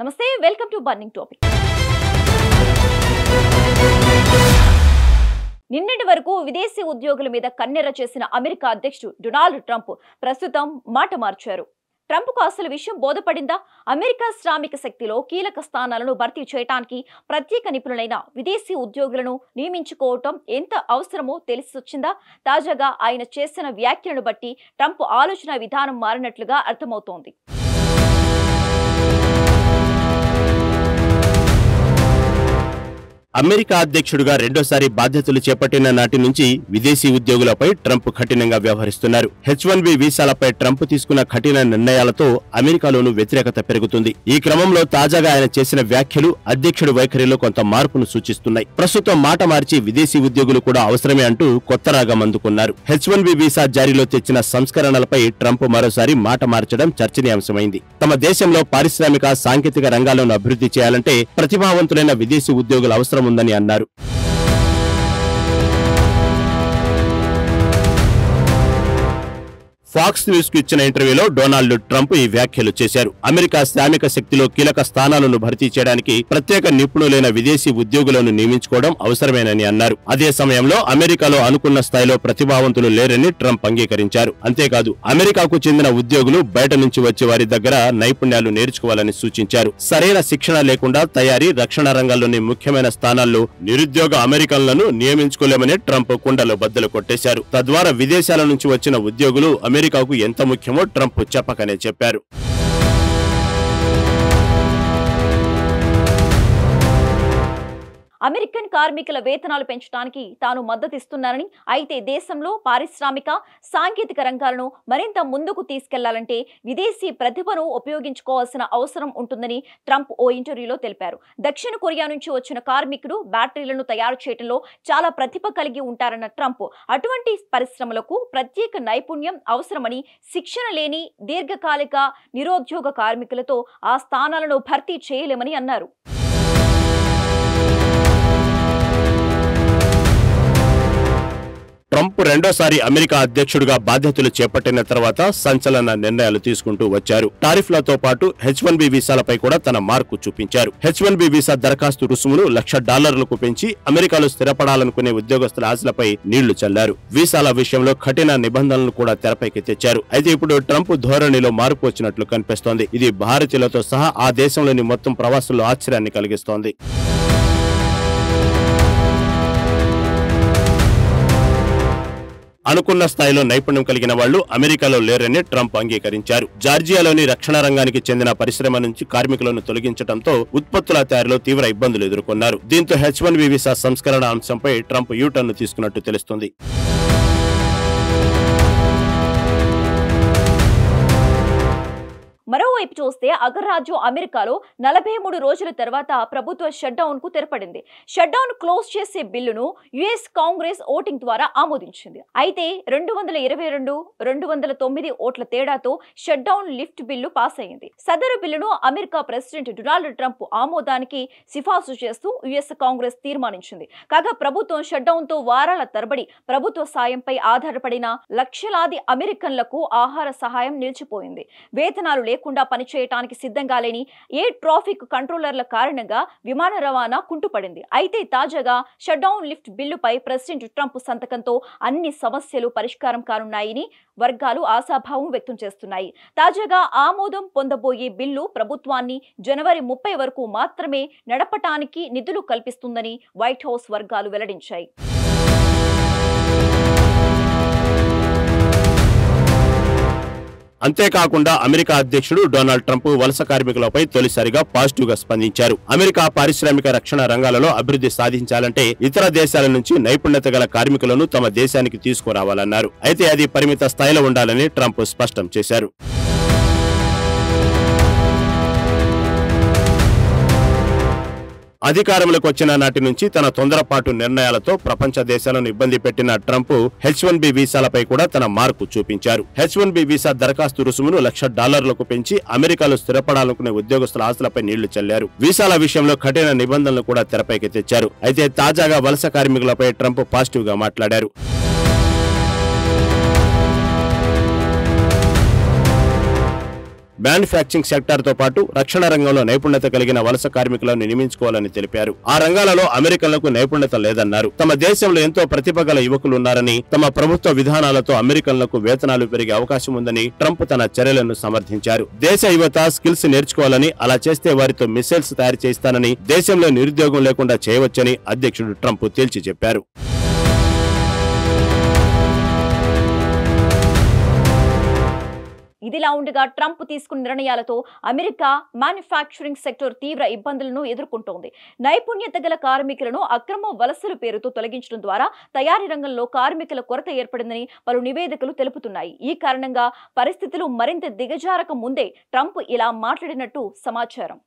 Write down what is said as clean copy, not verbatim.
నమస్తే, welcome to burning topic. నిన్నటి వరకు విదేశీ ఉద్యోగుల మీద కన్నెర్ర చేసిన అమెరికా అధ్యక్షుడు డొనాల్డ్ ట్రంప్ ప్రస్తుతం మాట మార్చారు. ట్రంప్కు అసలు విషయం బోధపడిందా? అమెరికా శ్రామిక శక్తిలో కీలక స్థానాలను భర్తీ చేయడానికి ప్రత్యేక నిపుణులైన విదేశీ ఉద్యోగులను నియమించుకోవటం ఎంత అవసరమో తెలిసొచ్చిందా? తాజాగా ఆయన చేసిన వ్యాఖ్యలను బట్టి ట్రంప్ ఆలోచన విధానం మారినట్లుగా అర్థమవుతోంది. అమెరికా అధ్యక్షుడిగా రెండోసారి బాధ్యతలు చేపట్టిన నాటి నుంచి విదేశీ ఉద్యోగులపై ట్రంప్ కఠినంగా వ్యవహరిస్తున్నారు. H-1B వీసాలపై ట్రంప్ తీసుకున్న కఠిన నిర్ణయాలతో అమెరికాలోనూ వ్యతిరేకత పెరుగుతుంది. ఈ క్రమంలో తాజాగా ఆయన చేసిన వ్యాఖ్యలు అధ్యక్షుడి వైఖరిలో కొంత మార్పును సూచిస్తున్నాయి. ప్రస్తుతం మాట మార్చి విదేశీ ఉద్యోగులు కూడా అవసరమే అంటూ కొత్త రాగం అందుకున్నారు. H-1B వీసా జారీలో తెచ్చిన సంస్కరణలపై ట్రంప్ మరోసారి మాట మార్చడం చర్చనీయాంశమైంది. తమ దేశంలో పారిశ్రామిక సాంకేతిక రంగాలను అభివృద్ధి చేయాలంటే ప్రతిభావంతులైన విదేశీ ఉద్యోగుల అవసరం ఉందని అన్నారు. ఫాక్స్ న్యూస్ కు ఇచ్చిన ఇంటర్వ్యూలో డొనాల్డ్ ట్రంప్ ఈ వ్యాఖ్యలు చేశారు. అమెరికా శ్రామిక శక్తిలో కీలక స్థానాలను భర్తీ చేయడానికి ప్రత్యేక నిపుణులైన విదేశీ ఉద్యోగులను నియమించుకోవడం అవసరమేనని అన్నారు. అదే సమయంలో అమెరికాలో అనుకున్న స్థాయిలో ప్రతిభావంతులు లేరని ట్రంప్ అంగీకరించారు. అంతేకాదు అమెరికాకు చెందిన ఉద్యోగులు బయట నుంచి వచ్చే వారి దగ్గర నైపుణ్యాలు నేర్చుకోవాలని సూచించారు. సరైన శిక్షణ లేకుండా తయారీ, రక్షణ రంగాల్లోని ముఖ్యమైన స్థానాల్లో నిరుద్యోగ అమెరికన్లను నియమించుకోలేమని ట్రంప్ కుండలో బద్దలు కొట్టేశారు. తద్వారా విదేశాల నుంచి వచ్చిన ఉద్యోగులు అమెరికాకు ఎంత ముఖ్యమో ట్రంప్ చెప్పకనే చెప్పారు. అమెరికన్ కార్మికుల వేతనాలు పెంచడానికి తాను మద్దతిస్తున్నానని, అయితే దేశంలో పారిశ్రామిక సాంకేతిక రంగాలను మరింత ముందుకు తీసుకెళ్లాలంటే విదేశీ ప్రతిభను ఉపయోగించుకోవాల్సిన అవసరం ఉంటుందని ట్రంప్ ఓ ఇంటర్వ్యూలో తెలిపారు. దక్షిణ కొరియా నుంచి వచ్చిన కార్మికుడు బ్యాటరీలను తయారు చేయడంలో చాలా ప్రతిభ కలిగి ఉంటారన్న ట్రంప్, అటువంటి పరిశ్రమలకు ప్రత్యేక నైపుణ్యం అవసరమని, శిక్షణ లేని దీర్ఘకాలిక నిరుద్యోగ కార్మికులతో ఆ స్థానాలను భర్తీ చేయలేమని అన్నారు. ట్రంప్ రెండోసారి అమెరికా అధ్యక్షుడిగా బాధ్యతలు చేపట్టిన తర్వాత సంచలన నిర్ణయాలు తీసుకుంటూ వచ్చారు. టారిఫ్లతో పాటు H-1B వీసాలపై కూడా తన మార్కు చూపించారు. H-1B వీసా దరఖాస్తు రుసుమును $1,00,000కు పెంచి అమెరికాలో స్థిరపడాలనుకునే ఉద్యోగస్తుల ఆశలపై నీళ్లు చల్లారు. వీసాల విషయంలో కఠిన నిబంధనలను కూడా తెరపైకి తెచ్చారు. అయితే ఇప్పుడు ట్రంప్ ధోరణిలో మార్పు వచ్చినట్లు కనిపిస్తోంది. ఇది భారతీయులతో సహా ఆ దేశంలోని మొత్తం ప్రవాసుల్లో ఆశ్చర్యాన్ని కలిగిస్తోంది. అనుకున్న స్థాయిలో నైపుణ్యం కలిగిన వాళ్లు అమెరికాలో లేరని ట్రంప్ అంగీకరించారు. జార్జియాలోని రక్షణ రంగానికి చెందిన పరిశ్రమ నుంచి కార్మికులను తొలగించడంతో ఉత్పత్తుల తయారీలో తీవ్ర ఇబ్బందులు ఎదుర్కొన్నారు. దీంతో H-1B వీసా సంస్కరణ అంశంపై ట్రంప్ యూటర్న్ తీసుకున్నట్టు తెలుస్తుంది. మరోవైపు చూస్తే అగ్రరాజ్యం అమెరికాలో 43 రోజుల తర్వాత ప్రభుత్వ షట్డౌన్ కు తెరపడింది. షట్డౌన్ క్లోజ్ చేసే బిల్లును యుఎస్ కాంగ్రెస్ ఓటింగ్ ద్వారా ఆమోదించింది. అయితే 222-209 ఓట్ల తేడాతో షట్డౌన్ లిఫ్ట్ బిల్లు పాస్ అయింది. సదరు బిల్లును అమెరికా ప్రెసిడెంట్ డొనాల్డ్ ట్రంప్ ఆమోదానికి సిఫార్సు చేస్తూ యుఎస్ కాంగ్రెస్ తీర్మానించింది. కాగా ప్రభుత్వం షట్డౌన్ తో వారాల తరబడి ప్రభుత్వ సాయంపై ఆధారపడిన లక్షలాది అమెరికన్లకు ఆహార సహాయం నిలిచిపోయింది. వేతనాలు లేకుండా పనిచేయటానికి సిద్ధంగా లేని ఎయిర్ ట్రాఫిక్ కంట్రోలర్ల కారణంగా విమాన రవాణా కుంటుపడింది. అయితే తాజాగా షట్డౌన్ లిఫ్ట్ బిల్లుపై ప్రెసిడెంట్ ట్రంప్ సంతకంతో అన్ని సమస్యలు పరిష్కారం కానున్నాయని వర్గాలు ఆశాభావం వ్యక్తం చేస్తున్నాయి. తాజాగా ఆమోదం పొందబోయే బిల్లు ప్రభుత్వాన్ని జనవరి 30 వరకు మాత్రమే నడపటానికి నిధులు కల్పిస్తుందని వైట్ హౌస్ వర్గాలు వెల్లడించాయి. అంతేకాకుండా అమెరికా అధ్యక్షుడు డొనాల్డ్ ట్రంప్ వలస కార్మికులపై తొలిసారిగా పాజిటివ్ గా స్పందించారు. అమెరికా పారిశ్రామిక రక్షణ రంగాలలో అభివృద్ధి సాధించాలంటే ఇతర దేశాల నుంచి నైపుణ్యత గల కార్మికులను తమ దేశానికి తీసుకురావాలన్నారు. అయితే అది పరిమిత స్థాయిలో ఉండాలని ట్రంప్ స్పష్టం చేశారు. అధికారంలోకి వచ్చిన నాటి నుంచి తన తొందరపాటు నిర్ణయాలతో ప్రపంచ దేశాలను ఇబ్బంది పెట్టిన ట్రంప్ H-1B వీసాలపై కూడా తన మార్కు చూపించారు. H-1B వీసా దరఖాస్తు రుసుమును $1,00,000కు పెంచి అమెరికాలో స్థిరపడాలనుకునే ఉద్యోగస్తుల ఆశలపై నీళ్లు చల్లారు. వీసాల విషయంలో కఠిన నిబంధనలు కూడా తెరపైకి తెచ్చారు. అయితే తాజాగా వలస కార్మికులపై ట్రంప్ పాజిటివ్ గా మాట్లాడారు. మ్యానుఫ్యాక్చరింగ్ సెక్టార్ తో పాటు రక్షణ రంగంలో నైపుణ్యత కలిగిన వలస కార్మికులను నియమించుకోవాలని తెలిపారు. ఆ రంగాలలో అమెరికన్లకు నైపుణ్యత లేదన్నారు. తమ దేశంలో ఎంతో ప్రతిభ గల యువకులున్నారని, తమ ప్రభుత్వ విధానాలతో అమెరికన్లకు వేతనాలు పెరిగే అవకాశం ఉందని ట్రంప్ తన చర్యలను సమర్థించారు. దేశ యువత స్కిల్స్ నేర్చుకోవాలని, అలా చేస్తే వారితో మిసైల్స్ తయారు చేస్తానని, దేశంలో నిరుద్యోగం లేకుండా చేయవచ్చని అధ్యక్షుడు ట్రంప్ తేల్చి చెప్పారు. ఇదిలా ఉండగా ట్రంప్ తీసుకున్న నిర్ణయాలతో అమెరికా మ్యానుఫ్యాక్చరింగ్ సెక్టర్ తీవ్ర ఇబ్బందులను ఎదుర్కొంటోంది. నైపుణ్యత గల కార్మికులను అక్రమ వలసల పేరుతో తొలగించడం ద్వారా తయారీ రంగంలో కార్మికుల కొరత ఏర్పడిందని పలు నివేదికలు తెలుపుతున్నాయి. ఈ కారణంగా పరిస్థితులు మరింత దిగజారక ముందే ట్రంప్ ఇలా మాట్లాడినట్టు సమాచారం.